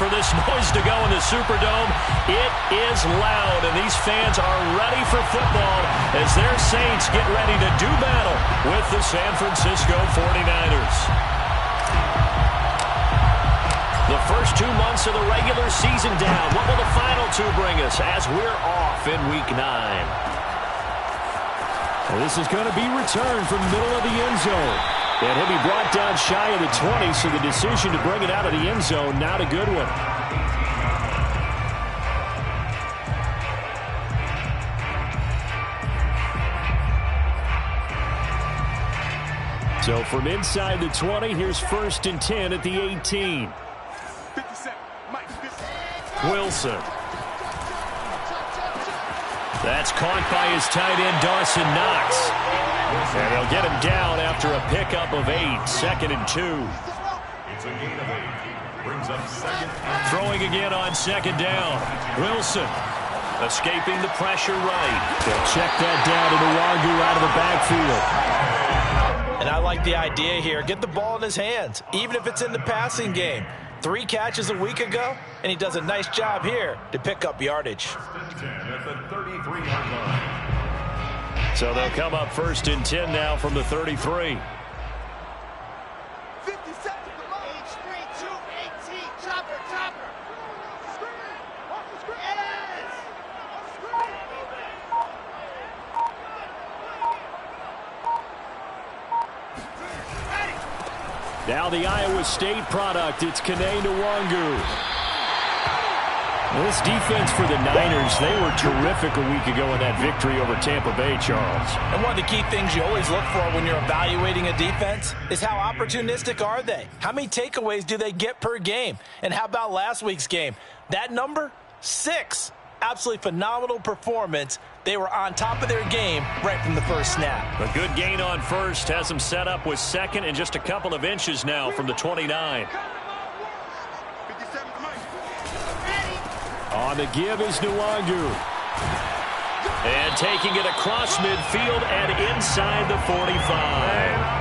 for this noise to go in the Superdome. It is loud, and these fans are ready for football as their Saints get ready to do battle with the San Francisco 49ers. The first 2 months of the regular season down. What will the final 2 bring us as we're off in Week 9? Well, this is going to be returned from the middle of the end zone. And he'll be brought down shy of the 20, so the decision to bring it out of the end zone, not a good one. So from inside the 20, here's 1st and 10 at the 18. Wilson. That's caught by his tight end, Dawson Knox. And they'll get him down after a pickup of 8. 2nd and 2. It's a gain of 8. Brings up 2nd. Throwing again on 2nd down. Wilson escaping the pressure right. They'll check that down to Nwangu out of the backfield. And I like the idea here. Get the ball in his hands, even if it's in the passing game. 3 catches a week ago, and he does a nice job here to pick up yardage. At the 33-yard line. So they'll come up 1st and 10 now from the 33. 50 seconds to go. H3-2-18. Chopper. Yes. Now the Iowa State product, it's Kene Nwangu. This defense for the Niners, they were terrific a week ago in that victory over Tampa Bay, Charles. And one of the key things you always look for when you're evaluating a defense is how opportunistic are they? How many takeaways do they get per game? And how about last week's game? That number, 6. Absolutely phenomenal performance. They were on top of their game right from the first snap. A good gain on 1st has them set up with 2nd and just a couple of inches now from the 29. On the give is Nwangu. And taking it across midfield and inside the 45.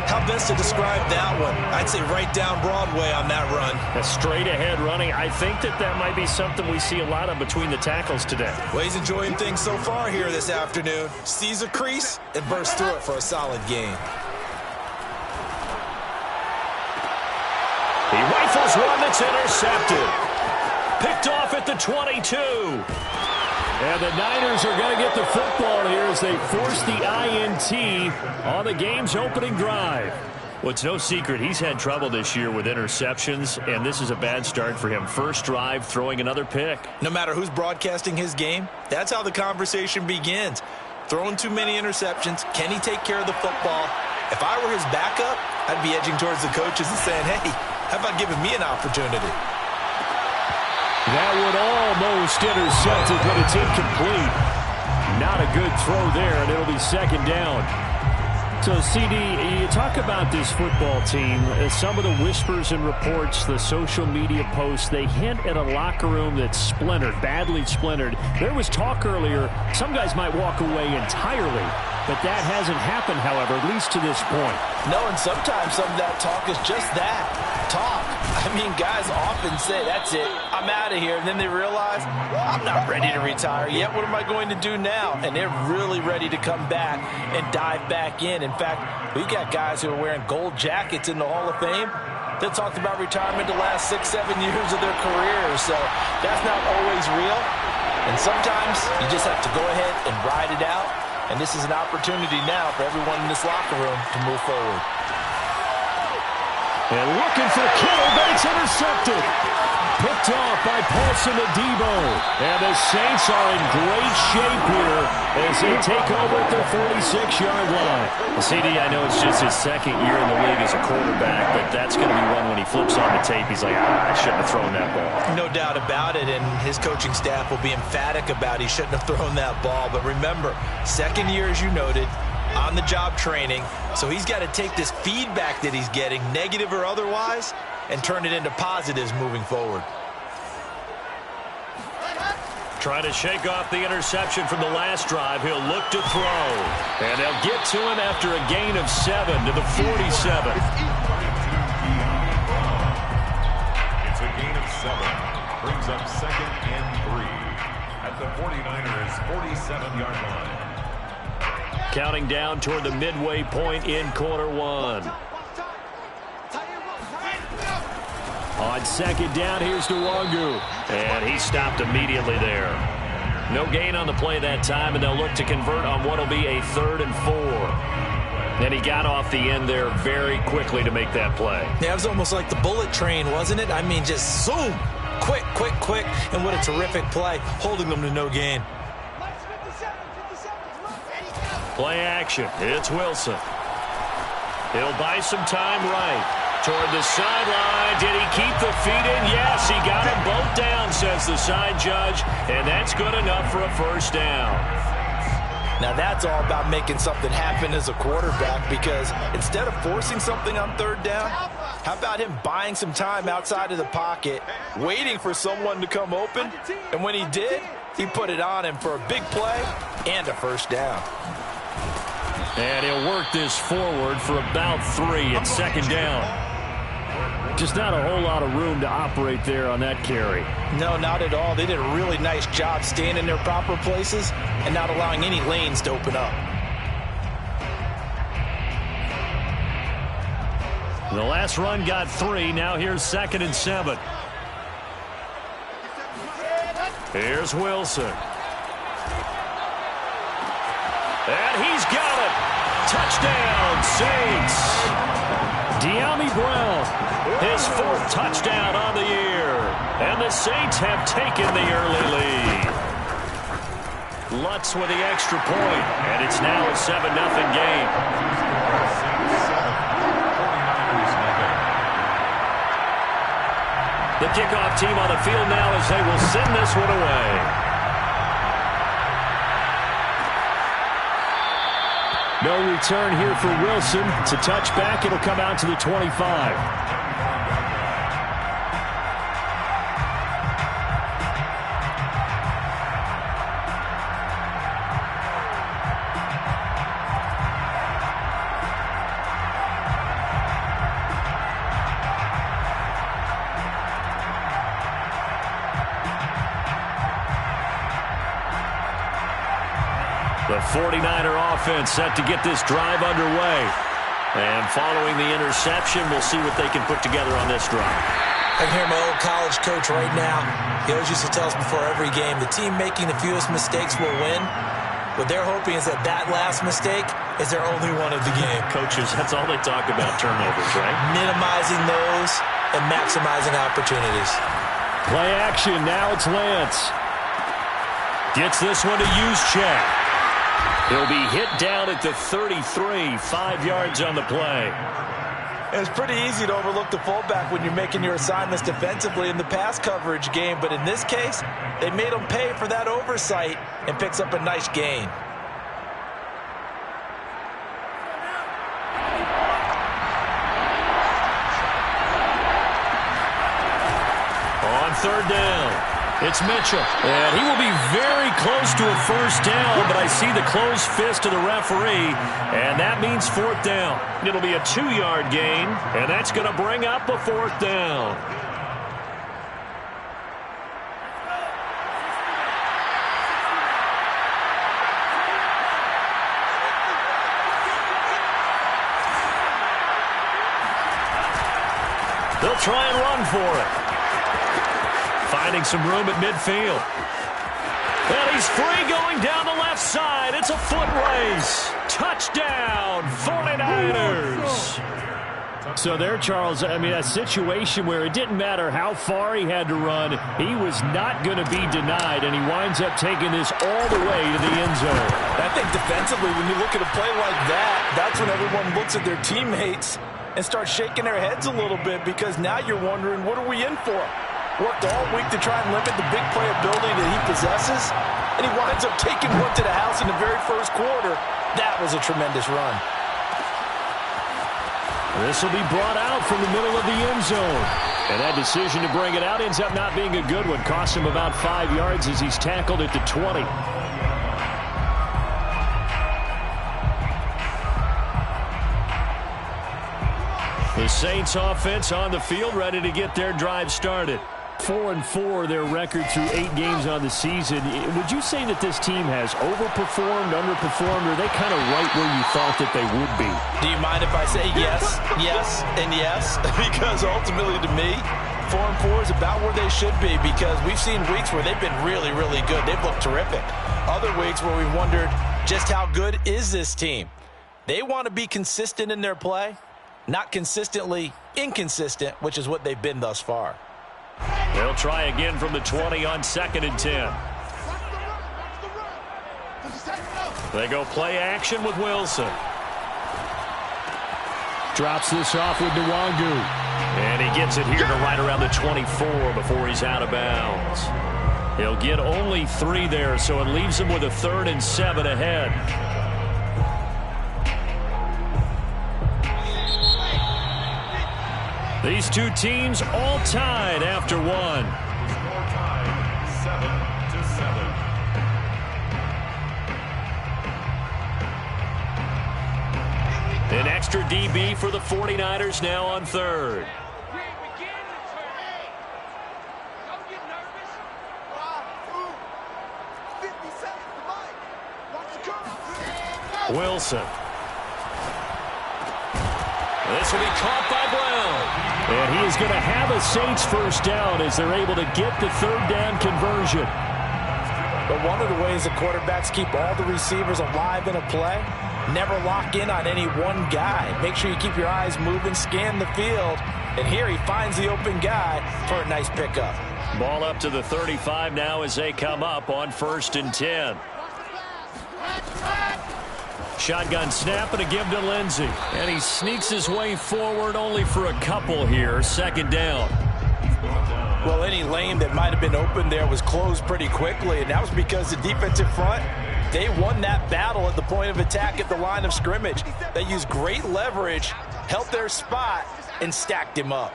How best to describe that one? I'd say right down Broadway on that run. A straight ahead running. I think that might be something we see a lot of between the tackles today. Well, he's enjoying things so far here this afternoon. Sees a crease and bursts through it for a solid gain. He rifles one that's intercepted. Picked off at the 22. And the Niners are going to get the football here as they force the INT on the game's opening drive. Well, it's no secret he's had trouble this year with interceptions, and this is a bad start for him. First drive, throwing another pick. No matter who's broadcasting his game, that's how the conversation begins. Throwing too many interceptions, can he take care of the football? If I were his backup, I'd be edging towards the coaches and saying, hey, how about giving me an opportunity? That would almost intercept it, but it's incomplete. Not a good throw there, and it'll be 2nd down. So, CD, you talk about this football team. Some of the whispers and reports, the social media posts, they hint at a locker room that's splintered, badly splintered. There was talk earlier, some guys might walk away entirely, but that hasn't happened, however, at least to this point. No, and sometimes some of that talk is just that, talk. I mean, guys often say, that's it, I'm out of here. And then they realize, I'm not ready to retire yet. What am I going to do now? And they're really ready to come back and dive back in. In fact, we've got guys who are wearing gold jackets in the Hall of Fame that talked about retirement the last 6-7 years of their careers. So that's not always real. And sometimes you just have to go ahead and ride it out. And this is an opportunity now for everyone in this locker room to move forward. And looking for Kittle, but it's intercepted. Picked off by Paulson Adebo. And the Saints are in great shape here as they take over at their 46-yard line. Well, CD, I know it's just his 2nd year in the league as a quarterback, but that's going to be one when he flips on the tape. He's like, I shouldn't have thrown that ball. No doubt about it, and his coaching staff will be emphatic about he shouldn't have thrown that ball. But remember, 2nd year, as you noted, on-the-job training. So he's got to take this feedback that he's getting, negative or otherwise, and turn it into positives moving forward. Trying to shake off the interception from the last drive. He'll look to throw. And they'll get to him after a gain of 7 to the 47. It's a gain of brings up 2nd and 3 at the 49ers' 47-yard line. Counting down toward the midway point in quarter one. On 2nd down, here's Nwangu. And he stopped immediately there. No gain on the play that time, and they'll look to convert on what will be a 3rd and 4. And he got off the end there very quickly to make that play. Yeah, it was almost like the bullet train, wasn't it? I mean, just zoom. Quick, quick, quick. And what a terrific play, holding them to no gain. Play action. It's Wilson. He'll buy some time right. Toward the sideline. Did he keep the feet in? Yes, he got them both down, says the side judge. And that's good enough for a 1st down. Now that's all about making something happen as a quarterback, because instead of forcing something on 3rd down, how about him buying some time outside of the pocket, waiting for someone to come open, and when he did, he put it on him for a big play and a 1st down. And he'll work this forward for about 3 at 2nd down. Just not a whole lot of room to operate there on that carry. No, not at all. They did a really nice job staying in their proper places and not allowing any lanes to open up. The last run got 3. Now here's 2nd and 7. Here's Wilson. And he's got it. Touchdown, Saints. De'Ami Brown, his 4th touchdown on the year. And the Saints have taken the early lead. Lutz with the extra point, and it's now a 7-0 game. The kickoff team on the field now as they will send this one away. No return here for Wilson. It's a touchback. It'll come out to the 25. The 49er offense set to get this drive underway. And following the interception, we'll see what they can put together on this drive. I can hear my old college coach right now. He always used to tell us before every game, the team making the fewest mistakes will win. What they're hoping is that that last mistake is their only one of the game. Coaches, that's all they talk about, turnovers, right? Minimizing those and maximizing opportunities. Play action. Now it's Lance. Gets this one to Juszczyk. He'll be hit down at the 33, 5 yards on the play. It's pretty easy to overlook the fullback when you're making your assignments defensively in the pass coverage game, but in this case, they made him pay for that oversight and picks up a nice gain. On 3rd down. It's Mitchell, and he will be very close to a 1st down, but I see the closed fist of the referee, and that means 4th down. It'll be a 2-yard gain, and that's going to bring up a 4th down. They'll try and run for it. Finding some room at midfield. And he's free going down the left side. It's a foot race. Touchdown, 49ers. So there, Charles, I mean, a situation where it didn't matter how far he had to run. He was not going to be denied, and he winds up taking this all the way to the end zone. I think defensively, when you look at a play like that, that's when everyone looks at their teammates and starts shaking their heads a little bit, because now you're wondering, what are we in for? Worked all week to try and limit the big play ability that he possesses, and he winds up taking one to the house in the very first quarter. That was a tremendous run. This will be brought out from the middle of the end zone. And that decision to bring it out ends up not being a good one. Costs him about 5 yards as he's tackled at the 20. The Saints offense on the field, ready to get their drive started. 4-4 their record through 8 games on the season. Would you say that this team has overperformed, underperformed, or are they kind of right where you thought that they would be? Do you mind if I say yes, yes, and yes? Because ultimately to me, 4-4 is about where they should be, because we've seen weeks where they've been really, really good. They've looked terrific. Other weeks where we've wondered just how good is this team. They want to be consistent in their play, not consistently inconsistent, which is what they've been thus far. They'll try again from the 20 on 2nd and 10. They go play action with Wilson. Drops this off with Nwangu. And he gets it here to right around the 24 before he's out of bounds. He'll get only 3 there, so it leaves him with a 3rd and 7 ahead. These two teams all tied after 1. Score tied 7-7. An extra DB for the 49ers now on 3rd. Wilson. This will be caught by Brown. And he is going to have a Saints first down as they're able to get the 3rd down conversion. But one of the ways the quarterbacks keep all the receivers alive in a play, never lock in on any one guy. Make sure you keep your eyes moving, scan the field. And here he finds the open guy for a nice pickup. Ball up to the 35 now as they come up on 1st and 10. Shotgun snap and a give to Lindsey. And he sneaks his way forward only for a couple here. 2nd down. Well, any lane that might have been open there was closed pretty quickly, and that was because the defensive front, they won that battle at the point of attack at the line of scrimmage. They used great leverage, held their spot, and stacked him up.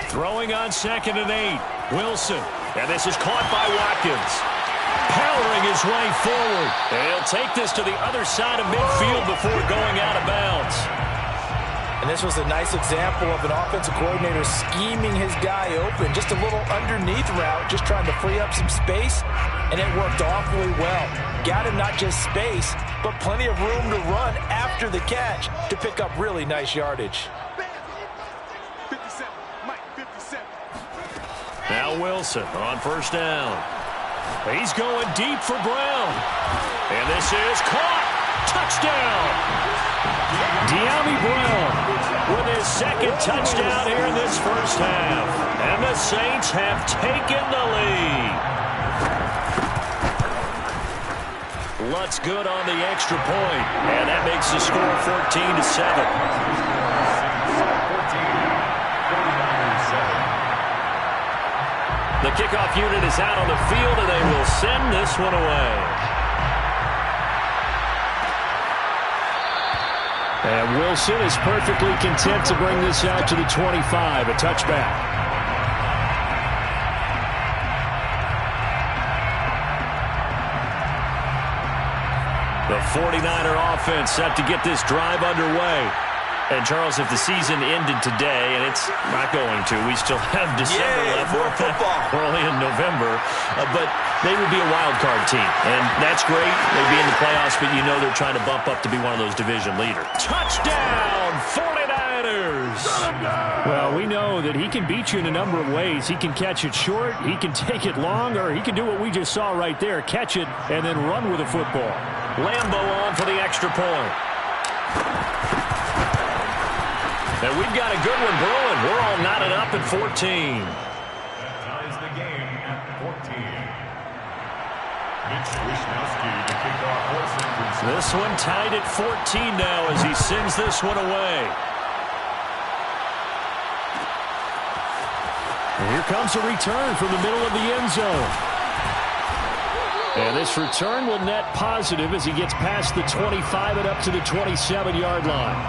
Throwing on 2nd and 8. Wilson. And this is caught by Watkins. Powering his way forward. And he'll take this to the other side of midfield before going out of bounds. And this was a nice example of an offensive coordinator scheming his guy open. Just a little underneath route, just trying to free up some space, and it worked awfully well. Got him not just space, but plenty of room to run after the catch to pick up really nice yardage. Now Wilson on 1st down. He's going deep for Brown. And this is caught. Touchdown. De'Ami Brown with his 2nd touchdown here in this first half. And the Saints have taken the lead. Lutz good on the extra point. And that makes the score 14-7. The kickoff unit is out on the field, and they will send this one away. And Wilson is perfectly content to bring this out to the 25, a touchback. The 49er offense set to get this drive underway. And, Charles, if the season ended today, and it's not going to, we still have December left. More football. We're only in November. But they would be a wild card team. And that's great. They'd be in the playoffs, but you know they're trying to bump up to be one of those division leaders. Touchdown, 49ers! Well, we know that he can beat you in a number of ways. He can catch it short, he can take it long, or he can do what we just saw right there, catch it and then run with the football. Lambo on for the extra point. And we've got a good one brewing. We're all knotted up at 14. That ties the game at 14. Mitch Wishnowsky to kick off for San Francisco. This one tied at 14 now as he sends this one away. And here comes a return from the middle of the end zone. And this return will net positive as he gets past the 25 and up to the 27-yard line.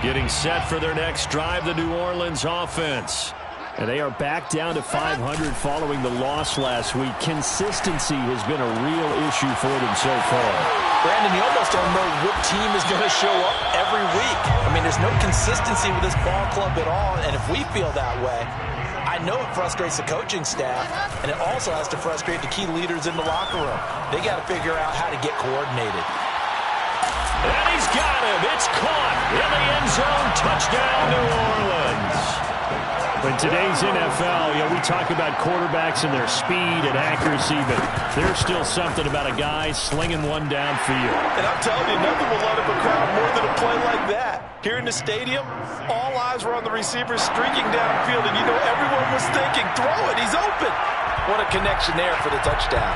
Getting set for their next drive, the New Orleans offense. And they are back down to 500 following the loss last week. Consistency has been a real issue for them so far. Brandon, you almost don't know what team is going to show up every week. I mean, there's no consistency with this ball club at all, and if we feel that way, I know it frustrates the coaching staff, and it also has to frustrate the key leaders in the locker room. They got to figure out how to get coordinated. And he's got him. It's caught in the end zone. Touchdown, New Orleans. In today's NFL, we talk about quarterbacks and their speed and accuracy, but there's still something about a guy slinging one downfield. And I'm telling you, nothing will light up a crowd more than a play like that. Here in the stadium, all eyes were on the receiver streaking downfield, and you know everyone was thinking, throw it, he's open. What a connection there for the touchdown.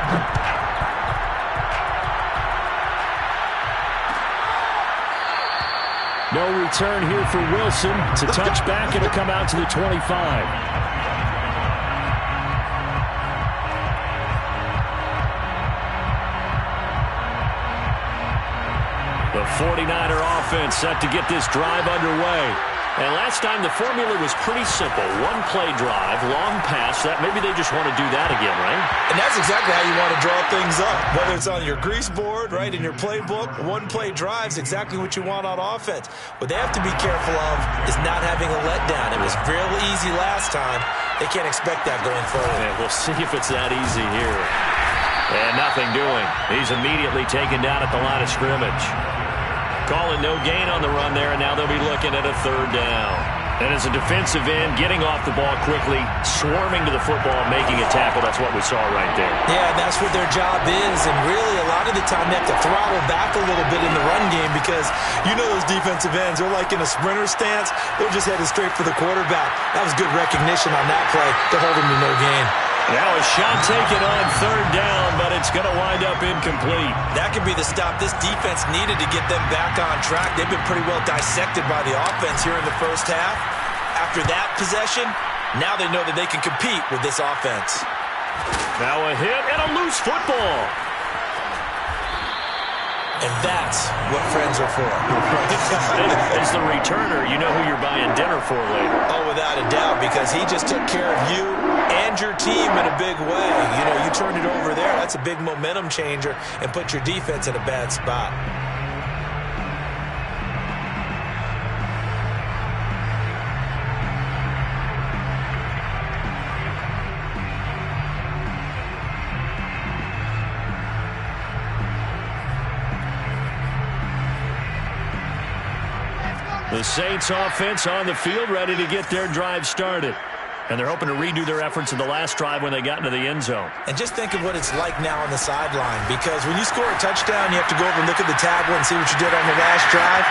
No return here for Wilson. It's a touchback. It'll come out to the 25. The 49er offense set to get this drive underway. And last time the formula was pretty simple. One play drive, long pass. That maybe they just want to do that again, right? And that's exactly how you want to draw things up. Whether it's on your grease board, right, in your playbook, one play drive is exactly what you want on offense. What they have to be careful of is not having a letdown. It was real easy last time. They can't expect that going forward. And we'll see if it's that easy here. And nothing doing. He's immediately taken down at the line of scrimmage. Calling no gain on the run there, and now they'll be looking at a third down. And as a defensive end, getting off the ball quickly, swarming to the football, making a tackle, that's what we saw right there. Yeah, that's what their job is, and really a lot of the time they have to throttle back a little bit in the run game because you know those defensive ends, they're like in a sprinter stance. They're just headed straight for the quarterback. That was good recognition on that play to hold him to no gain. Now a shot taken on third down, but it's going to wind up incomplete. That could be the stop this defense needed to get them back on track. They've been pretty well dissected by the offense here in the first half. After that possession, now they know that they can compete with this offense. Now a hit and a loose football. And that's what friends are for. As the returner, you know who you're buying dinner for later. Oh, without a doubt, because he just took care of you and your team in a big way. You know, you turned it over there. That's a big momentum changer and put your defense in a bad spot. The Saints offense on the field, ready to get their drive started. And they're hoping to redo their efforts in the last drive when they got into the end zone. And just think of what it's like now on the sideline, because when you score a touchdown, you have to go over and look at the tablet and see what you did on the last drive.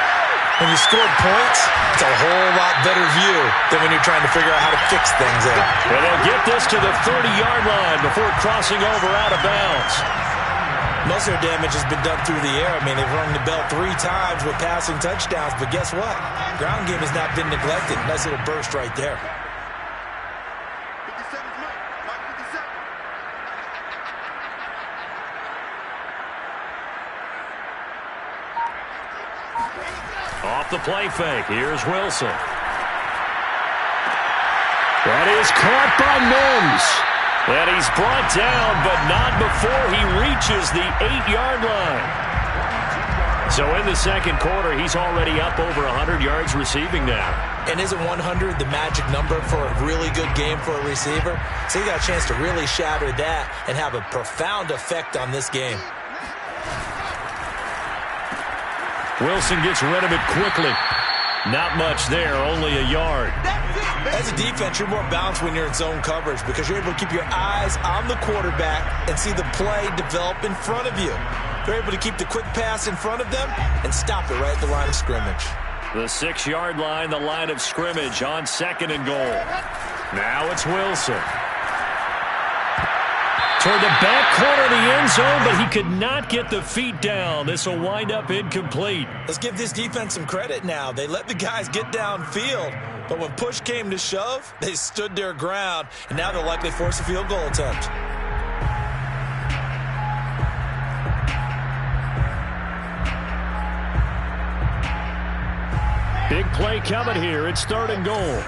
When you scored points, it's a whole lot better view than when you're trying to figure out how to fix things out. And they'll get this to the 30-yard line before crossing over out of bounds. Most of their damage has been done through the air. I mean, they've rung the bell 3 times with passing touchdowns, but guess what? Ground game has not been neglected. Nice little burst right there. Off the play fake, here's Wilson. That is caught by Mims. And he's brought down, but not before he reaches the 8-yard line. So in the second quarter, he's already up over 100 yards receiving now. And isn't 100 the magic number for a really good game for a receiver? So he got a chance to really shatter that and have a profound effect on this game. Wilson gets rid of it quickly. Not much there, only a yard. As a defense, you're more balanced when you're in zone coverage because you're able to keep your eyes on the quarterback and see the play develop in front of you. They're able to keep the quick pass in front of them and stop it right at the line of scrimmage. The 6-yard line, the line of scrimmage on 2nd and goal. Now it's Wilson. Toward the back corner of the end zone, but he could not get the feet down. This will wind up incomplete. Let's give this defense some credit now. They let the guys get downfield, but when push came to shove, they stood their ground, and now they'll likely force a field goal attempt. Big play coming here. It's 3rd and goal.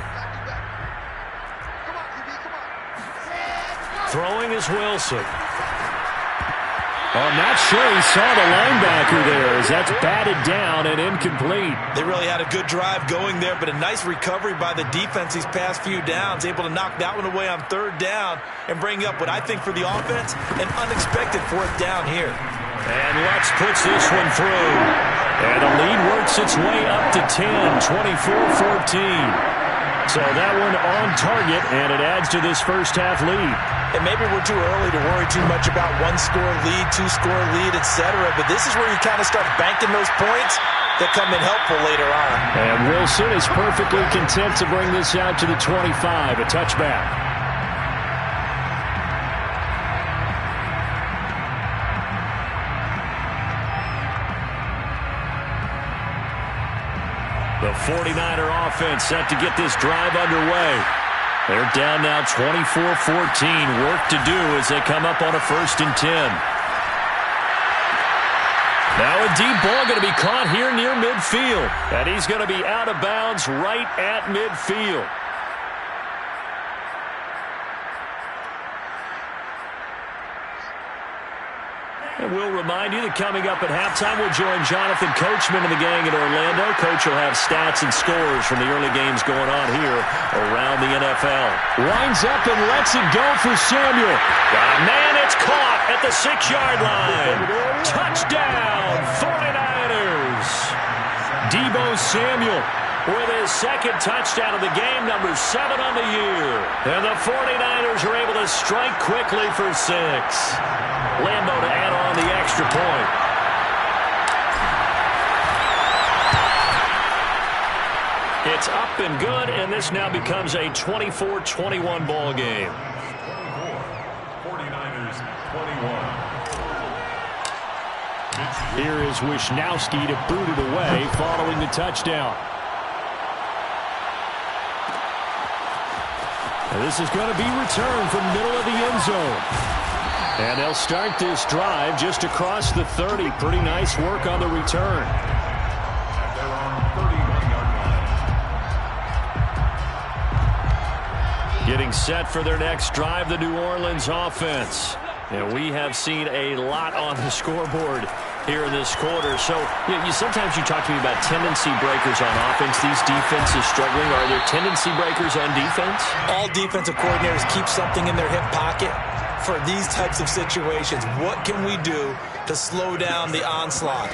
Throwing is Wilson. I'm not sure he saw the linebacker there as that's batted down and incomplete. They really had a good drive going there, but a nice recovery by the defense these past few downs, able to knock that one away on third down and bring up what I think for the offense, an unexpected fourth down here. And Lutz puts this one through. And the lead works its way up to 10, 24-14. So that one on target, and it adds to this first half lead. And maybe we're too early to worry too much about one-score lead, two-score lead, etc. But this is where you kind of start banking those points that come in helpful later on. And Wilson is perfectly content to bring this out to the 25, a touchback. The 49er offense set to get this drive underway. They're down now 24-14. Work to do as they come up on a 1st and 10. Now a deep ball going to be caught here near midfield. And he's going to be out of bounds right at midfield. And we'll remind you that coming up at halftime, we'll join Jonathan Coachman and the gang in Orlando. Coach will have stats and scores from the early games going on here around the NFL. Winds up and lets it go for Samuel. Got a man, it's caught at the 6-yard line. Touchdown, 49ers. Deebo Samuel with his second touchdown of the game, number 7 on the year. And the 49ers are able to strike quickly for 6. Lambo to add on the extra point. It's up and good, and this now becomes a 24-21 ball game. 49ers 21. Here is Wisnowski to boot it away following the touchdown. And this is going to be returned from middle of the end zone. And they'll start this drive just across the 30. Pretty nice work on the return. At their own 31-yard line. Getting set for their next drive, the New Orleans offense. And we have seen a lot on the scoreboard here in this quarter. So sometimes you talk to me about tendency breakers on offense. These defenses struggling. Are there tendency breakers on defense? All defensive coordinators keep something in their hip pocket for these types of situations. What can we do to slow down the onslaught?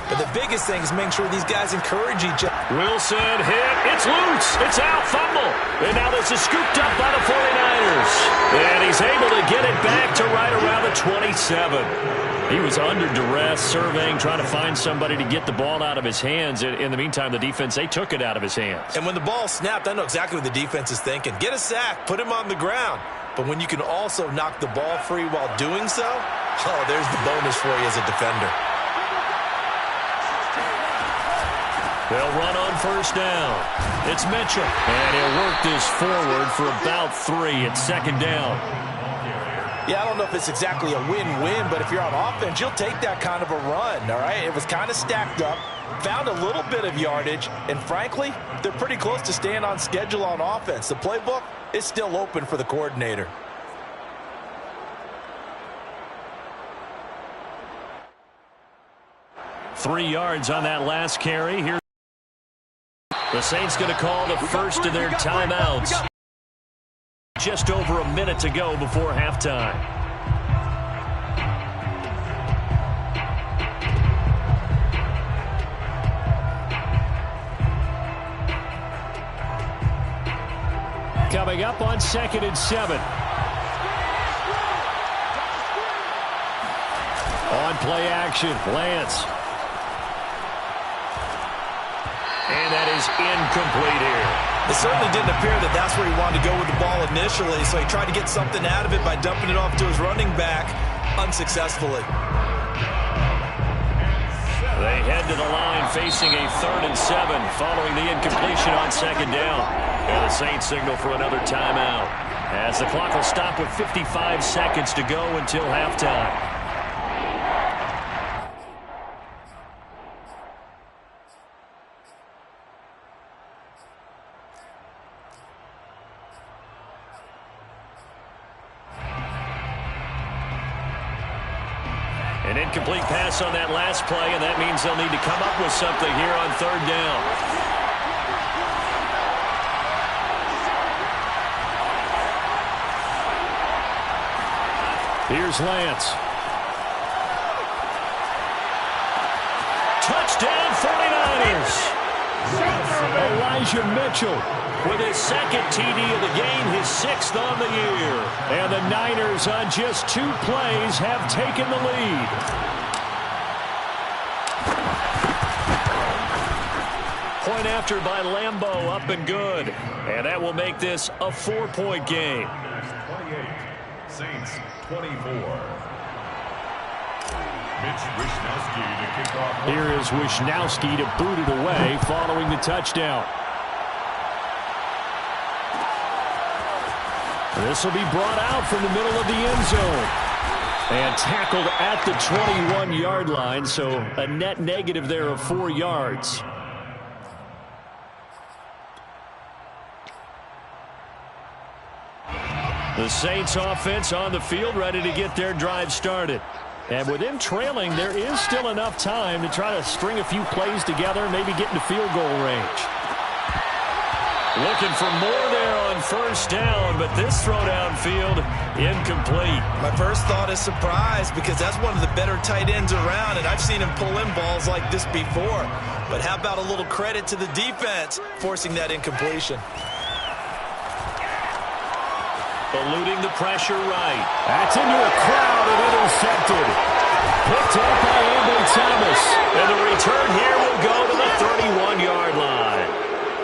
But the biggest thing is making sure these guys encourage each other. Wilson hit. It's loose. It's out. Fumble. And now this is scooped up by the 49ers. And he's able to get it back to right around the 27. He was under duress, surveying, trying to find somebody to get the ball out of his hands. In the meantime, the defense, they took it out of his hands. And when the ball snapped, I know exactly what the defense is thinking. Get a sack. Put him on the ground. But when you can also knock the ball free while doing so, oh, there's the bonus for you as a defender. They'll run on 1st down. It's Mitchell. And he'll work this forward for about 3 at 2nd down. Yeah, I don't know if it's exactly a win-win, but if you're on offense, you'll take that kind of a run, all right? It was kind of stacked up, found a little bit of yardage, and frankly, they're pretty close to staying on schedule on offense. The playbook is still open for the coordinator. Three yards on that last carry. Here, the Saints going to call the first of their timeouts. Just over a minute to go before halftime. Coming up on 2nd and 7. On play action, Lance. And that is incomplete here. It certainly didn't appear that that's where he wanted to go with the ball initially, so he tried to get something out of it by dumping it off to his running back unsuccessfully. They head to the line facing a 3rd and 7 following the incompletion on 2nd down. And the Saints signal for another timeout as the clock will stop with 55 seconds to go until halftime. An incomplete pass on that last play, and that means they'll need to come up with something here on third down. Here's Lance. Touchdown 49ers. Elijah Mitchell With his second TD of the game, his 6th on the year. And the Niners on just 2 plays have taken the lead. Point after by Lambeau, up and good. And that will make this a 4-point game. 28, Saints 24. Mitch Wishnowsky to kick off. Here is Wishnowsky to boot it away following the touchdown. This will be brought out from the middle of the end zone. And tackled at the 21-yard line, so a net negative there of 4 yards. The Saints offense on the field, ready to get their drive started. And with them trailing, there is still enough time to try to string a few plays together, maybe get into field goal range. Looking for more there on first down, but this throw downfield, incomplete. My first thought is surprise, because that's one of the better tight ends around, and I've seen him pull in balls like this before. But how about a little credit to the defense forcing that incompletion? Eluding the pressure right. That's into a crowd and intercepted. Picked up by Ambry Thomas. And the return here will go to the 31-yard line.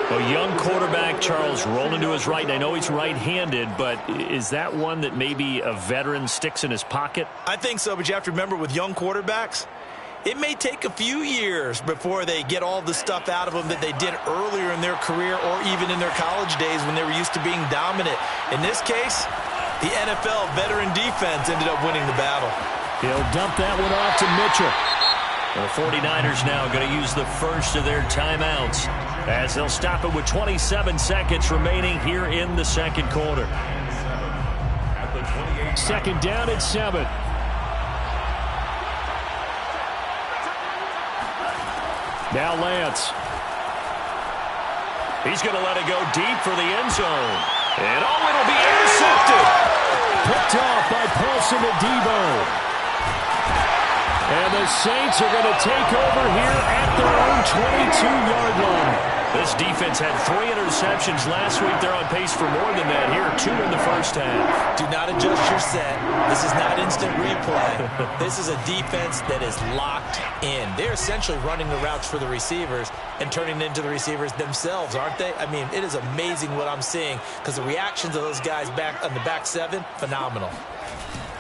A young quarterback, Charles, rolling to his right. And I know he's right-handed, but is that one that maybe a veteran sticks in his pocket? I think so, but you have to remember with young quarterbacks, it may take a few years before they get all the stuff out of them that they did earlier in their career or even in their college days when they were used to being dominant. In this case, the NFL veteran defense ended up winning the battle. He'll dump that one off to Mitchell. The 49ers now going to use the first of their timeouts as they'll stop it with 27 seconds remaining here in the second quarter. Second down at 7. Now Lance. He's going to let it go deep for the end zone. And it'll be intercepted. Picked off by Paulson Adebo. And the Saints are going to take over here at their own 22-yard line. This defense had 3 interceptions last week. They're on pace for more than that here. 2 in the first half. Do not adjust your set. This is not instant replay. This is a defense that is locked in. They're essentially running the routes for the receivers and turning it into the receivers themselves, aren't they? I mean, it is amazing what I'm seeing because the reactions of those guys back on the back 7, phenomenal.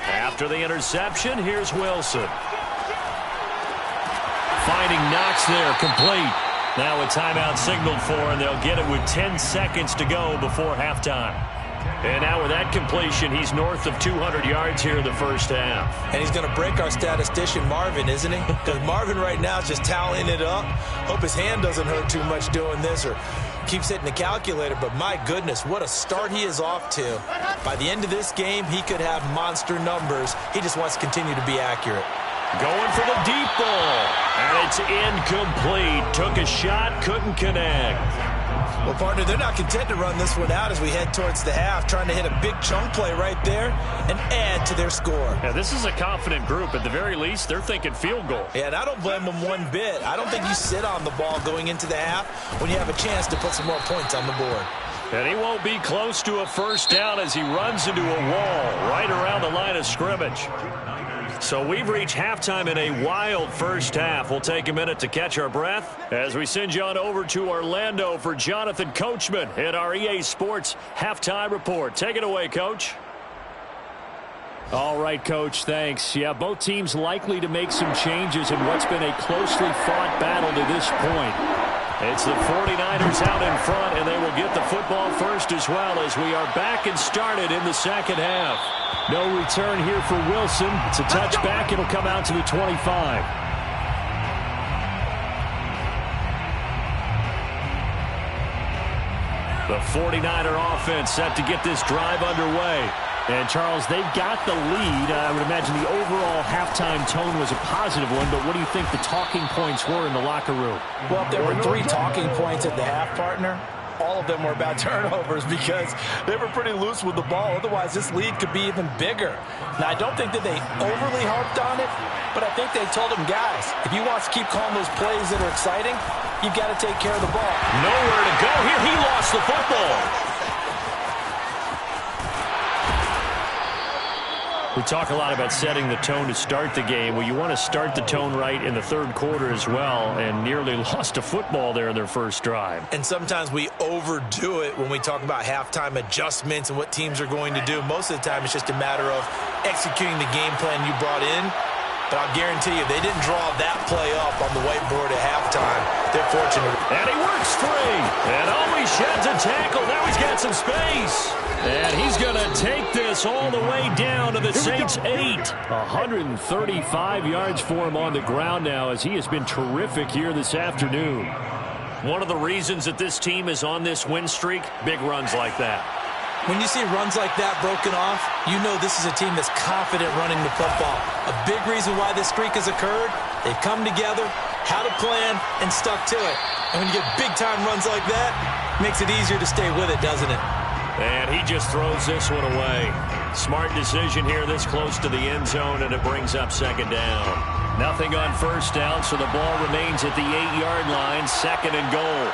After the interception, here's Wilson. Finding Knox there, complete. Now a timeout signaled for, and they'll get it with 10 seconds to go before halftime. And now with that completion, he's north of 200 yards here in the first half. And he's going to break our statistician, Marvin, isn't he? Because Marvin right now is just tallying it up. Hope his hand doesn't hurt too much doing this or keeps hitting the calculator. But my goodness, what a start he is off to. By the end of this game, he could have monster numbers. He just wants to continue to be accurate. Going for the deep ball. And it's incomplete. Took a shot, couldn't connect. Well, partner, they're not content to run this one out as we head towards the half, trying to hit a big chunk play right there and add to their score. Yeah, this is a confident group. At the very least, they're thinking field goal. Yeah, and I don't blame them one bit. I don't think you sit on the ball going into the half when you have a chance to put some more points on the board. And he won't be close to a first down as he runs into a wall right around the line of scrimmage. So we've reached halftime in a wild first half. We'll take a minute to catch our breath as we send you on over to Orlando for Jonathan Coachman at our EA Sports Halftime Report. Take it away, Coach. All right, Coach, thanks. Yeah, both teams likely to make some changes in what's been a closely fought battle to this point. It's the 49ers out in front, and they will get the football first as well as we are back and started in the second half. No return here for Wilson. It's a touchback. It'll come out to the 25. The 49er offense set to get this drive underway. And, Charles, they've got the lead. I would imagine the overall halftime tone was a positive one, but what do you think the talking points were in the locker room? Well, if there were 3 talking points at the half, partner, all of them were about turnovers because they were pretty loose with the ball. Otherwise, this lead could be even bigger. Now, I don't think that they overly harped on it, but I think they told them, guys, if you want to keep calling those plays that are exciting, you've got to take care of the ball. Nowhere to go here. He lost the football. We talk a lot about setting the tone to start the game. Well, you want to start the tone right in the third quarter as well, and nearly lost a football there in their first drive. And sometimes we overdo it when we talk about halftime adjustments and what teams are going to do. Most of the time, it's just a matter of executing the game plan you brought in. But I'll guarantee you, they didn't draw that play up on the whiteboard at halftime. They're fortunate. And he works free. And always sheds a tackle. Now he's got some space. And he's going to take this all the way down to the Saints' 8. 135 yards for him on the ground now as he has been terrific here this afternoon. One of the reasons that this team is on this win streak, big runs like that. When you see runs like that broken off, you know this is a team that's confident running the football. A big reason why this streak has occurred, they've come together, had a plan, and stuck to it. And when you get big-time runs like that, it makes it easier to stay with it, doesn't it? And he just throws this one away. Smart decision here this close to the end zone, and it brings up second down. Nothing on first down, so the ball remains at the 8-yard line, second and goal.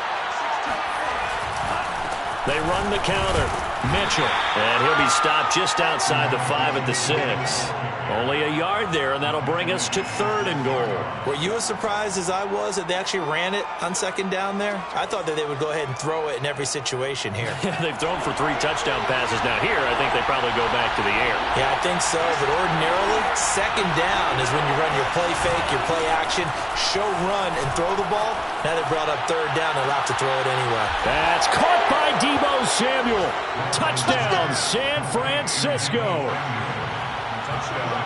They run the counter. Mitchell. And he'll be stopped just outside the 5 at the 6. Only a yard there, and that'll bring us to third and goal. Were you as surprised as I was that they actually ran it on second down there? I thought that they would go ahead and throw it in every situation here. They've thrown for 3 touchdown passes. Now here, I think they probably go back to the air. Yeah, I think so. But ordinarily, second down is when you run your play fake, your play action, show run, and throw the ball. Now they brought up third down. They'll have to throw it anyway. That's caught by Deebo Samuel. Touchdown, San Francisco.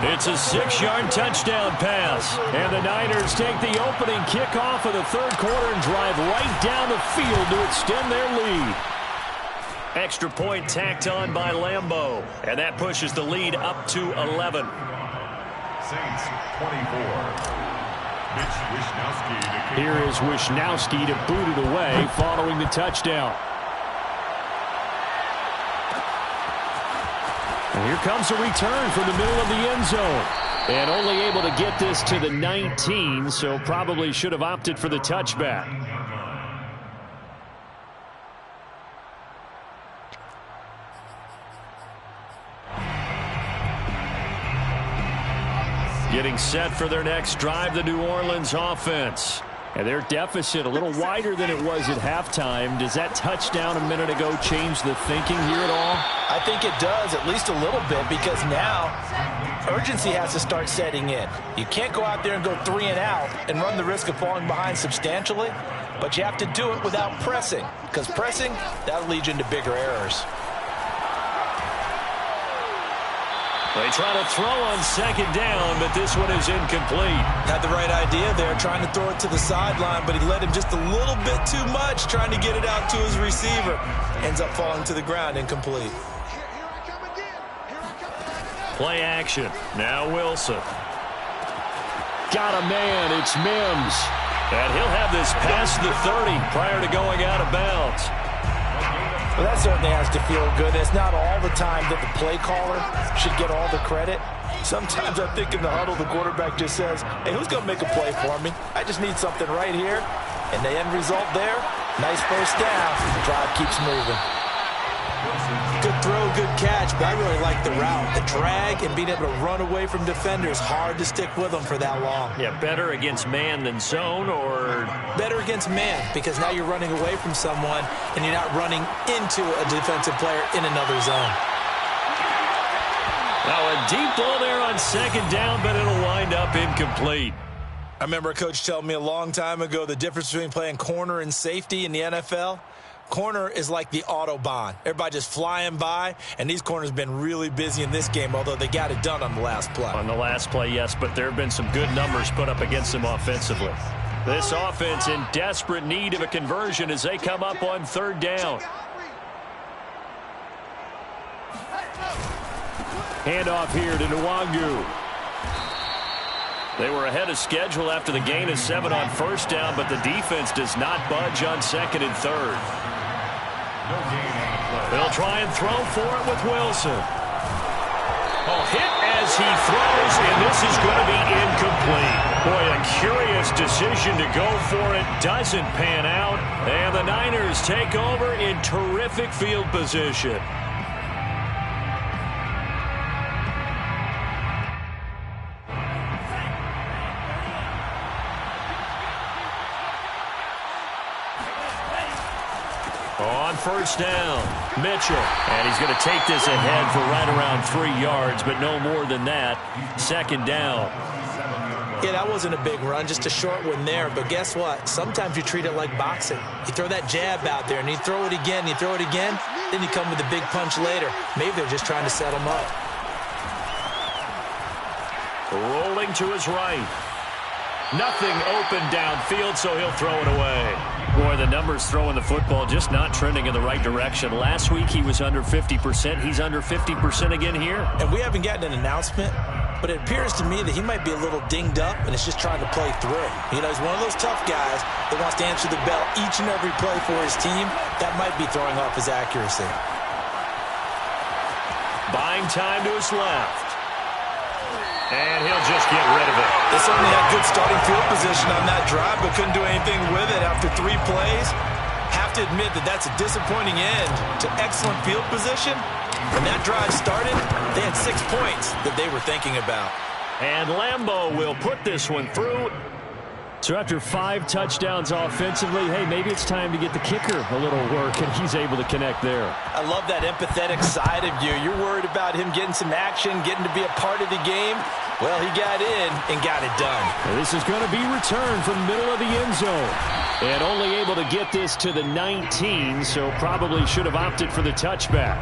It's a 6-yard touchdown pass. And the Niners take the opening kickoff of the third quarter and drive right down the field to extend their lead. Extra point tacked on by Lambeau. And that pushes the lead up to 11. Saints 24. Mitch Wishnowsky. Here is Wishnowsky to boot it away following the touchdown. And here comes a return from the middle of the end zone. And only able to get this to the 19, so probably should have opted for the touchback. Getting set for their next drive, the New Orleans offense. And their deficit a little wider than it was at halftime. Does that touchdown a minute ago change the thinking here at all? I think it does, at least a little bit, because now urgency has to start setting in. You can't go out there and go 3 and out and run the risk of falling behind substantially, but you have to do it without pressing, because pressing, that'll lead you into bigger errors. They try to throw on second down, but this one is incomplete. Had the right idea there, trying to throw it to the sideline, but he led him just a little bit too much, trying to get it out to his receiver. Ends up falling to the ground, incomplete. Play action. Now Wilson. Got a man. It's Mims. And he'll have this past the 30 prior to going out of bounds. Well, that certainly has to feel good. It's not all the time that the play caller should get all the credit. Sometimes I think in the huddle, the quarterback just says, hey, who's going to make a play for me? I just need something right here. And the end result there, nice first down. The drive keeps moving. Good throw, good catch, but I really like the route. The drag and being able to run away from defenders, hard to stick with them for that long. Yeah, better against man than zone, or? Better against man, because now you're running away from someone and you're not running into a defensive player in another zone. Now a deep ball there on second down, but it'll wind up incomplete. I remember a coach telling me a long time ago the difference between playing corner and safety in the NFL. Corner is like the Autobahn. Everybody just flying by, and these corners have been really busy in this game, although they got it done on the last play. On the last play, yes, but there have been some good numbers put up against them offensively. This offense in desperate need of a conversion as they come up on third down. Handoff here to Nwangu. They were ahead of schedule after the gain of 7 on first down, but the defense does not budge on second and third. They'll try and throw for it with Wilson. Hit as he throws, and this is going to be incomplete. Boy, a curious decision to go for it. Doesn't pan out, and the Niners take over in terrific field position. On first down, Mitchell. And he's going to take this ahead for right around 3 yards, but no more than that. Second down. Yeah, that wasn't a big run, just a short one there. But guess what? Sometimes you treat it like boxing. You throw that jab out there, and you throw it again, and you throw it again, then you come with a big punch later. Maybe they're just trying to set him up. Rolling to his right. Nothing open downfield, so he'll throw it away. Boy, the numbers throwing the football just not trending in the right direction. Last week he was under 50%. He's under 50% again here. And we haven't gotten an announcement, but it appears to me that he might be a little dinged up and is just trying to play through. You know, he's one of those tough guys that wants to answer the bell each and every play for his team. That might be throwing off his accuracy. Buying time to his left. And he'll just get rid of it. They certainly had good starting field position on that drive, but couldn't do anything with it after 3 plays. Have to admit that that's a disappointing end to excellent field position. When that drive started, they had 6 points that they were thinking about. And Lambo will put this one through. So after 5 touchdowns offensively, hey, maybe it's time to get the kicker a little work, and he's able to connect there. I love that empathetic side of you. You're worried about him getting some action, getting to be a part of the game. Well, he got in and got it done. And this is going to be returned from the middle of the end zone. And only able to get this to the 19, so probably should have opted for the touchback.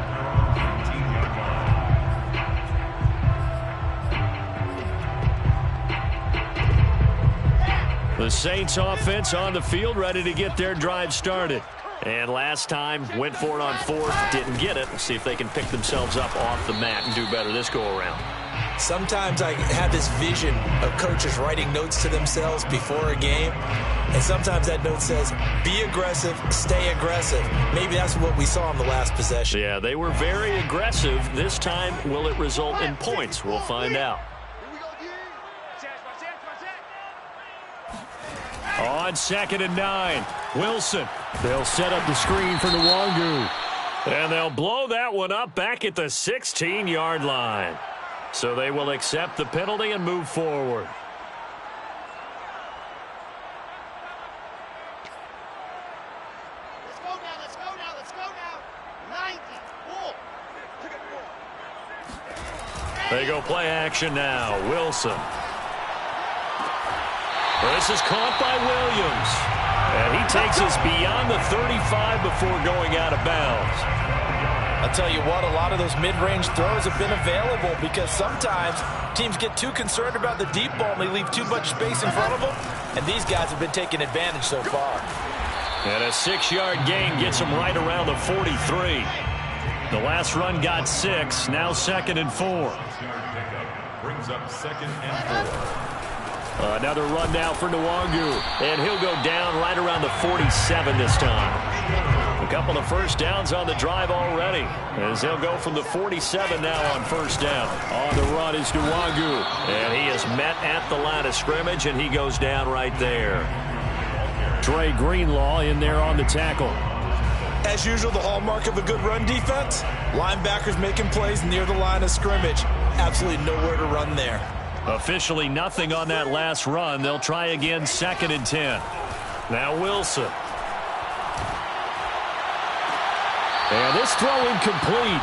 The Saints offense on the field, ready to get their drive started. And last time, went for it on 4th, didn't get it. Let's see if they can pick themselves up off the mat and do better this go-around. Sometimes I have this vision of coaches writing notes to themselves before a game. And sometimes that note says, be aggressive, stay aggressive. Maybe that's what we saw in the last possession. Yeah, they were very aggressive. This time, will it result in points? We'll find out. On 2nd and 9, Wilson. They'll set up the screen for Nwangu. And they'll blow that one up back at the 16-yard line. So they will accept the penalty and move forward. Let's go now, let's go now, let's go now. 90, pull. They go play action now. Wilson. This is caught by Williams. And he takes us beyond the 35 before going out of bounds. I'll tell you what, a lot of those mid-range throws have been available because sometimes teams get too concerned about the deep ball and they leave too much space in front of them. And these guys have been taking advantage so far. And a 6-yard gain gets them right around the 43. The last run got 6, now 2nd and 4. Brings up 2nd and 4. Another run now for Nwangu. And he'll go down right around the 47 this time. A couple of first downs on the drive already, as they'll go from the 47 now on first down. On the run is Nwangu. And he is met at the line of scrimmage, and he goes down right there. Dre Greenlaw in there on the tackle. As usual, the hallmark of a good run defense, linebackers making plays near the line of scrimmage. Absolutely nowhere to run there. Officially nothing on that last run. They'll try again 2nd and 10. Now Wilson. And this throw incomplete.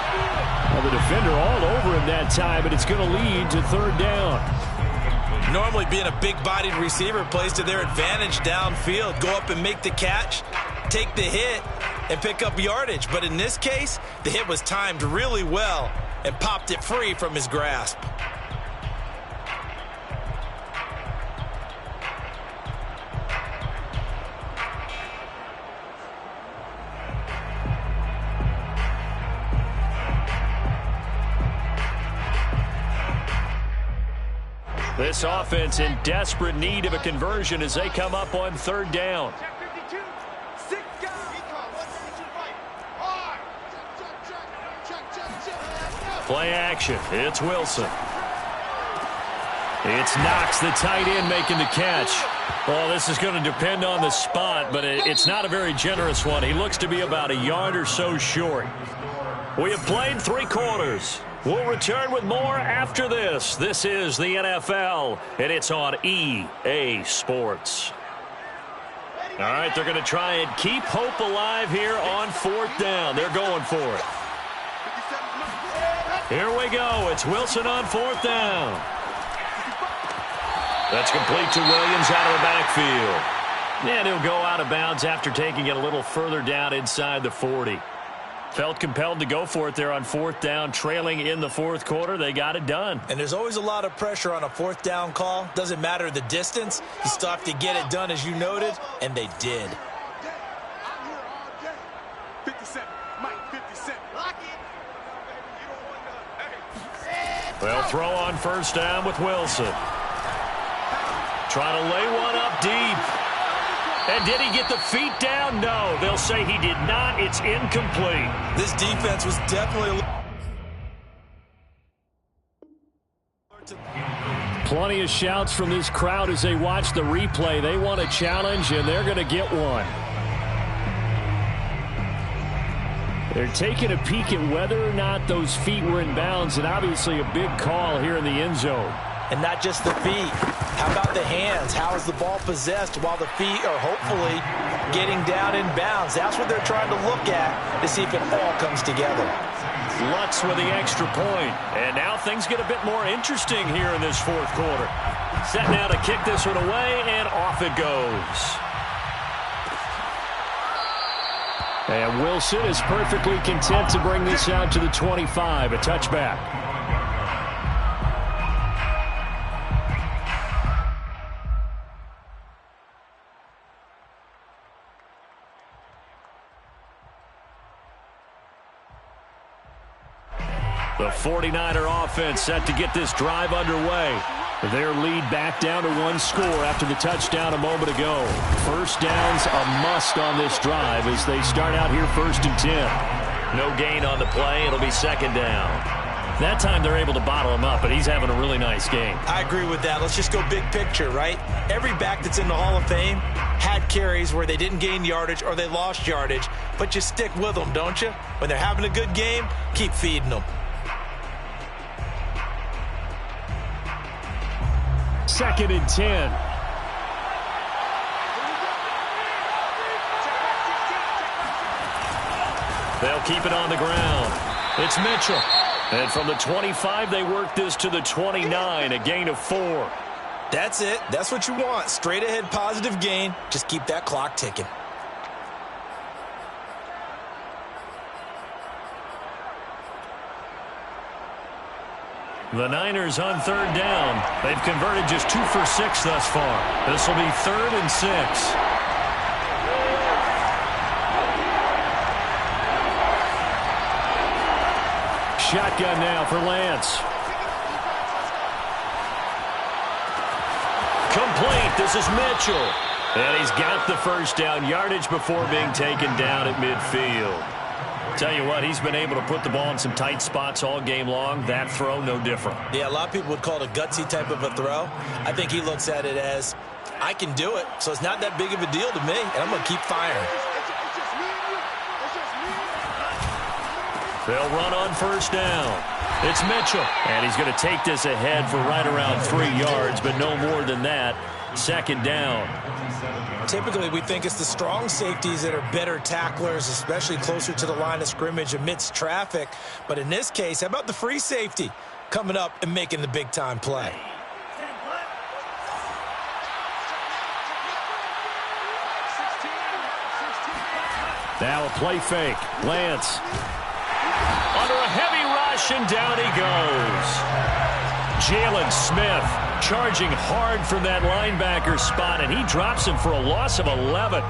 Well, the defender all over him that time, and it's going to lead to 3rd down. Normally being a big-bodied receiver plays to their advantage downfield. Go up and make the catch, take the hit, and pick up yardage. But in this case, the hit was timed really well and popped it free from his grasp. This offense in desperate need of a conversion as they come up on third down. Play action. It's Wilson. It's Knox, the tight end, making the catch. Well, this is going to depend on the spot, but it's not a very generous one. He looks to be about a yard or so short. We have played 3 quarters. We'll return with more after this. This is the NFL, and it's on EA Sports. All right, they're going to try and keep hope alive here on fourth down. They're going for it. Here we go. It's Wilson on fourth down. That's complete to Williams out of the backfield. And he'll go out of bounds after taking it a little further down inside the 40. Felt compelled to go for it there on fourth down, trailing in the fourth quarter. They got it done. And there's always a lot of pressure on a fourth down call. Doesn't matter the distance. You still have to get it done, as you noted, and they did. 57, Mike, 57. Lock it. They'll throw on first down with Wilson. Trying to lay one up deep. And did he get the feet down? No. They'll say he did not. It's incomplete. This defense was definitely... Plenty of shouts from this crowd as they watch the replay. They want a challenge, and they're going to get one. They're taking a peek at whether or not those feet were in bounds, and obviously a big call here in the end zone. And not just the feet. How about the hands? How is the ball possessed while the feet are hopefully getting down in bounds? That's what they're trying to look at to see if it all comes together. Lutz with the extra point. And now things get a bit more interesting here in this fourth quarter. Set now to kick this one away, and off it goes. And Wilson is perfectly content to bring this out to the 25, a touchback. The 49er offense set to get this drive underway. Their lead back down to 1 score after the touchdown a moment ago. First down's a must on this drive as they start out here 1st and 10. No gain on the play. It'll be second down. That time they're able to bottle him up, but he's having a really nice game. I agree with that. Let's just go big picture, right? Every back that's in the Hall of Fame had carries where they didn't gain yardage or they lost yardage, but you stick with them, don't you? When they're having a good game, keep feeding them. 2nd and 10. They'll keep it on the ground. It's Mitchell. And from the 25, they work this to the 29, a gain of 4. That's it. That's what you want. Straight ahead positive gain. Just keep that clock ticking. The Niners on third down. They've converted just 2 for 6 thus far. This will be 3rd and 6. Shotgun now for Lance. Complete. This is Mitchell. And he's got the first down, yardage before being taken down at midfield. Tell you what, he's been able to put the ball in some tight spots all game long. That throw, no different. Yeah, a lot of people would call it a gutsy type of a throw. I think he looks at it as, I can do it, so it's not that big of a deal to me, and I'm going to keep firing. They'll run on first down. It's Mitchell. And he's going to take this ahead for right around 3 yards, but no more than that. Second down. Typically, we think it's the strong safeties that are better tacklers, especially closer to the line of scrimmage amidst traffic. But in this case, how about the free safety coming up and making the big-time play? Now a play fake. Lance. Under a heavy rush, and down he goes. Jalen Smith charging hard from that linebacker spot, and he drops him for a loss of 11.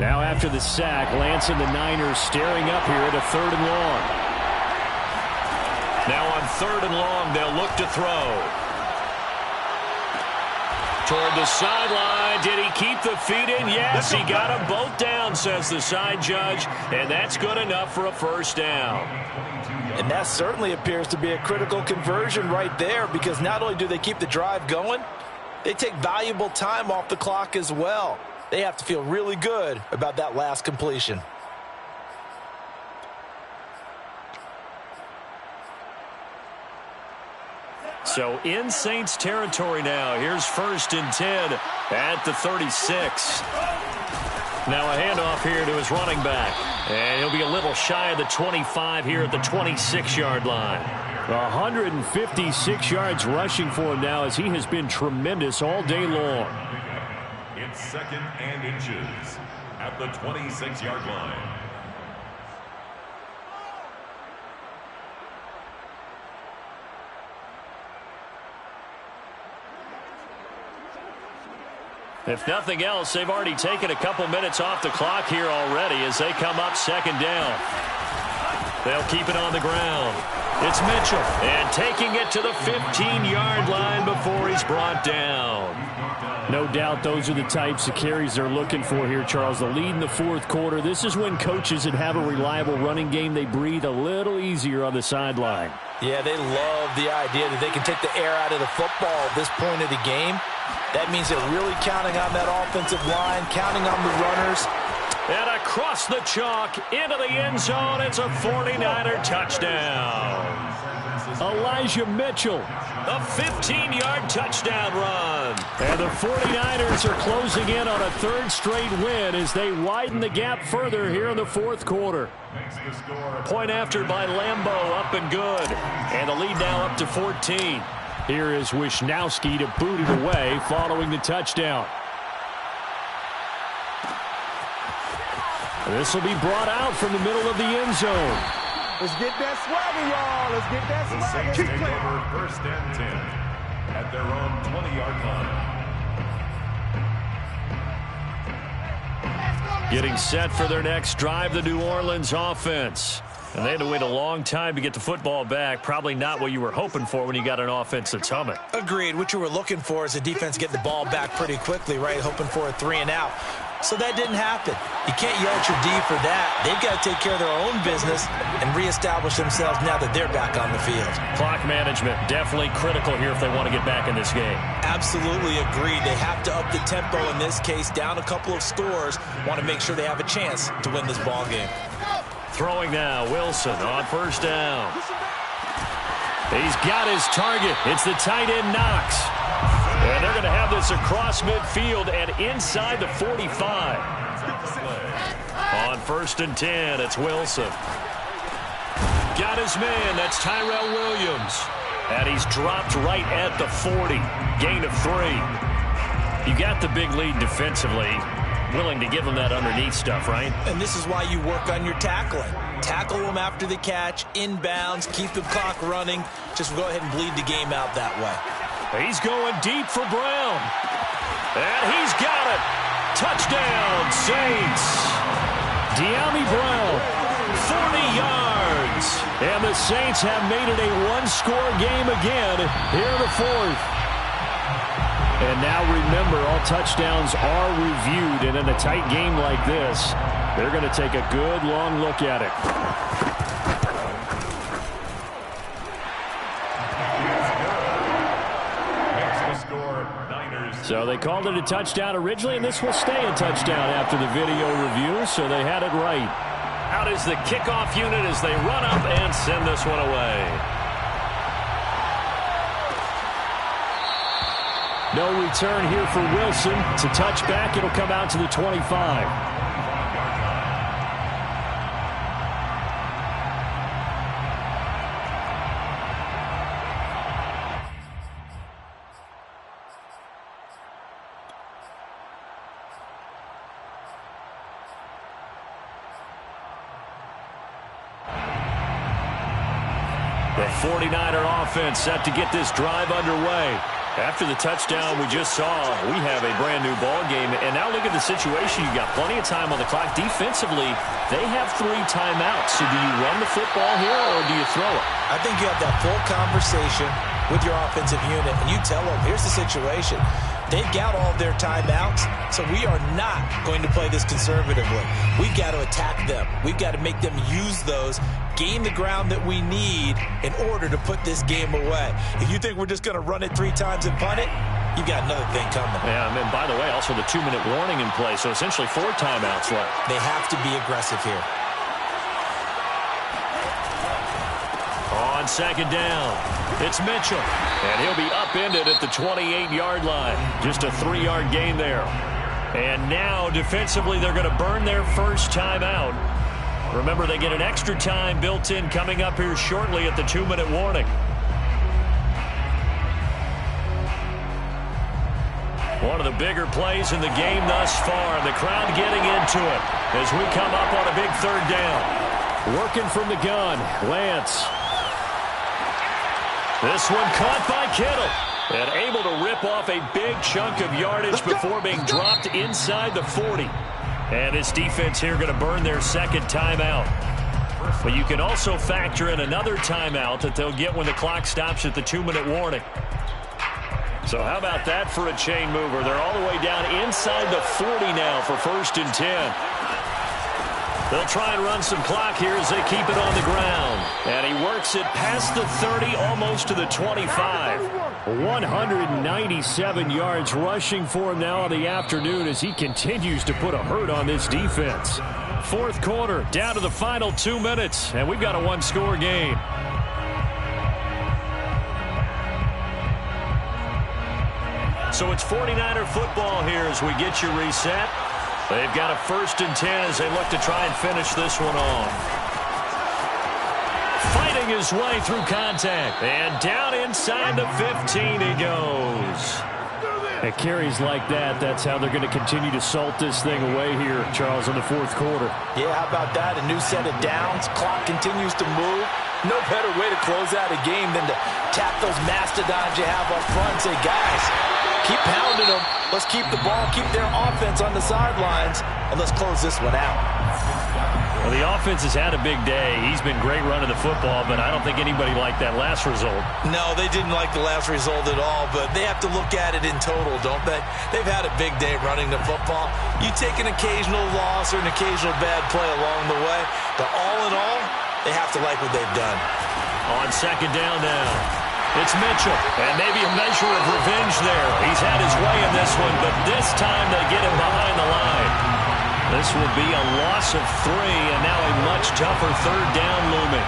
Now after the sack, Lance and the Niners staring up here at a 3rd and long. Now on 3rd and long, they'll look to throw. Toward the sideline. Did he keep the feet in? Yes, he got them both down, says the side judge. And that's good enough for a 1st down. And that certainly appears to be a critical conversion right there, because not only do they keep the drive going, they take valuable time off the clock as well. They have to feel really good about that last completion. So in Saints territory now. Here's 1st and 10 at the 36. Now a handoff here to his running back. And he'll be a little shy of the 25 here at the 26-yard line. 156 yards rushing for him now, as he has been tremendous all day long. It's 2nd and inches at the 26-yard line. If nothing else, they've already taken a couple minutes off the clock here already as they come up 2nd down. They'll keep it on the ground. It's Mitchell, and taking it to the 15-yard line before he's brought down. No doubt those are the types of carries they're looking for here, Charles. The lead in the 4th quarter. This is when coaches that have a reliable running game, they breathe a little easier on the sideline. Yeah, they love the idea that they can take the air out of the football at this point of the game. That means they're really counting on that offensive line, counting on the runners. And across the chalk, into the end zone, it's a 49er touchdown. Elijah Mitchell. A 15-yard touchdown run. And the 49ers are closing in on a 3rd straight win as they widen the gap further here in the 4th quarter. Point after by Lambeau, up and good. And the lead now up to 14. Here is Wisnowski to boot it away following the touchdown. This will be brought out from the middle of the end zone. Let's get that swagger, y'all. Let's get that The swagger. Saints take over 1st and 10 at their own 20-yard line. Getting set for their next drive, the New Orleans offense. And they had to wait a long time to get the football back. Probably not what you were hoping for when you got an offense that's humming. Agreed. What you were looking for is a defense getting the ball back pretty quickly, right? Hoping for a 3 and out. So that didn't happen. You can't yell at your D for that. They've got to take care of their own business and reestablish themselves now that they're back on the field. Clock management, definitely critical here if they want to get back in this game. Absolutely agreed. They have to up the tempo in this case, down a couple of scores. Want to make sure they have a chance to win this ball game. Throwing now, Wilson on 1st down. He's got his target. It's the tight end, Knox. And they're going to have this across midfield and inside the 45. On 1st and 10, it's Wilson. Got his man. That's Tyrell Williams. And he's dropped right at the 40. Gain of 3. You got the big lead defensively. Willing to give him that underneath stuff, right? And this is why you work on your tackling. Tackle them after the catch, inbounds, keep the clock running. Just go ahead and bleed the game out that way. He's going deep for Brown. And he's got it. Touchdown, Saints. Dyami Brown. 40 yards. And the Saints have made it a one-score game again here in the 4th. And now remember, all touchdowns are reviewed. And in a tight game like this, they're going to take a good long look at it. So they called it a touchdown originally, and this will stay a touchdown after the video review, so they had it right. Out is the kickoff unit as they run up and send this one away. No return here for Wilson. It's a touchback. It'll come out to the 25. The 49er offense set to get this drive underway. After the touchdown we just saw, we have a brand-new ball game. And now look at the situation. You got plenty of time on the clock. Defensively, they have 3 timeouts. So do you run the football here or do you throw it? I think you have that full conversation with your offensive unit, and you tell them, here's the situation. They've got all their timeouts, so we are not going to play this conservatively. We've got to attack them. We've got to make them use those, gain the ground that we need in order to put this game away. If you think we're just going to run it 3 times and punt it, you've got another thing coming. Yeah, and by the way, also the 2-minute warning in play, so essentially 4 timeouts left. They have to be aggressive here. On second down, it's Mitchell. And he'll be upended at the 28-yard line. Just a 3-yard gain there. And now, defensively, they're going to burn their first timeout. Remember, they get an extra time built in coming up here shortly at the 2-minute warning. One of the bigger plays in the game thus far. And the crowd getting into it as we come up on a big 3rd down. Working from the gun, Lance. This one caught by Kittle. And able to rip off a big chunk of yardage before being dropped inside the 40. And this defense here going to burn their 2nd timeout. But you can also factor in another timeout that they'll get when the clock stops at the 2-minute warning. So how about that for a chain mover? They're all the way down inside the 40 now for 1st and 10. They'll try and run some clock here as they keep it on the ground. And he works it past the 30, almost to the 25. 197 yards rushing for him now on the afternoon as he continues to put a hurt on this defense. 4th quarter, down to the final 2 minutes, and we've got a 1-score game. So it's 49er football here as we get you reset. They've got a 1st and 10 as they look to try and finish this one off. Fighting his way through contact. And down inside the 15 he goes. At carries like that, that's how they're going to continue to salt this thing away here, Charles, in the 4th quarter. Yeah, how about that? A new set of downs. Clock continues to move. No better way to close out a game than to tap those mastodons you have up front and say, guys, keep pounding them. Let's keep the ball, keep their offense on the sidelines, and let's close this one out. Well, the offense has had a big day. He's been great running the football, but I don't think anybody liked that last result. No, they didn't like the last result at all, but they have to look at it in total, don't they? They've had a big day running the football. You take an occasional loss or an occasional bad play along the way, but all in all, they have to like what they've done. On second down now, it's Mitchell, and maybe a measure of revenge there. He's had his way in this one, but this time they get him behind the line. This will be a loss of 3, and now a much tougher 3rd down looming.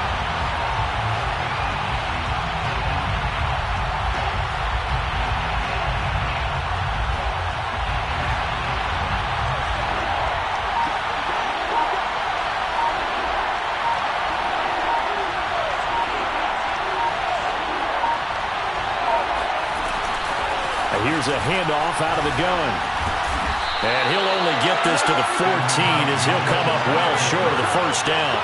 Here's a handoff out of the gun. And he'll only get this to the 14 as he'll come up well short of the 1st down.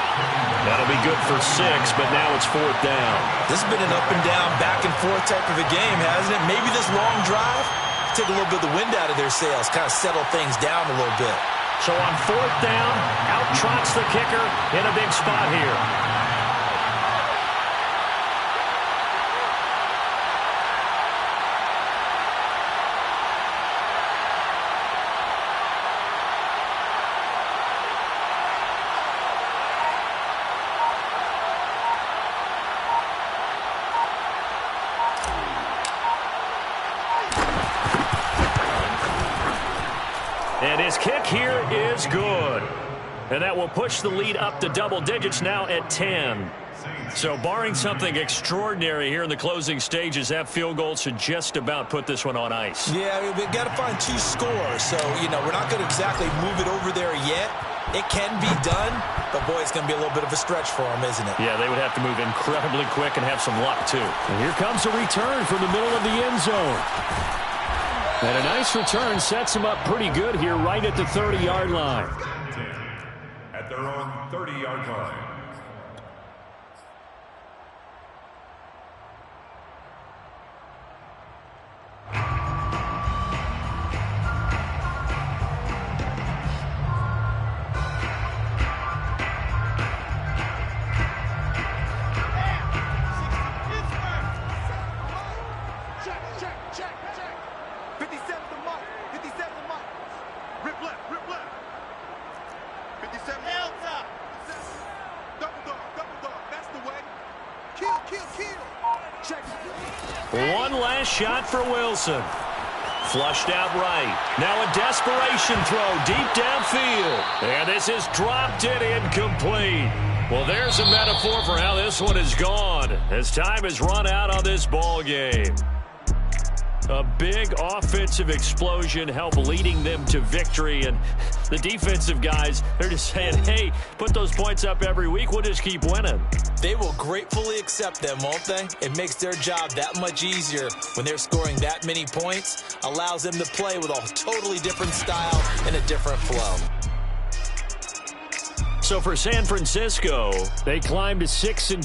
That'll be good for 6, but now it's 4th down. This has been an up and down, back and forth type of a game, hasn't it? Maybe this long drive, take a little bit of the wind out of their sails, kind of settle things down a little bit. So on 4th down, out trots the kicker in a big spot here. And his kick here is good. And that will push the lead up to double digits now at 10. So barring something extraordinary here in the closing stages, that field goal should just about put this one on ice. Yeah, we've got to find 2 scores. So, we're not going to exactly move it over there yet. It can be done, but boy, it's going to be a little bit of a stretch for them, isn't it? Yeah, they would have to move incredibly quick and have some luck, too. And here comes a return from the middle of the end zone. And a nice return sets him up pretty good here right at the 30-yard line. At their own 30-yard line. check, check. 57 to Mike. 57 to Mike. Rip left, rip left. 57. Delta. Double dog. That's the way. Kill, kill, kill. Check. One last shot for Wilson. Flushed out right. Now a desperation throw deep downfield. And this is dropped it incomplete. Well, there's a metaphor for how this one is gone as time has run out on this ball game. A big offensive explosion helped leading them to victory. And the defensive guys, they're just saying, hey, put those points up every week. We'll just keep winning. They will gratefully accept them, won't they? It makes their job that much easier when they're scoring that many points. Allows them to play with a totally different style and a different flow. So for San Francisco, They climbed to 6-2.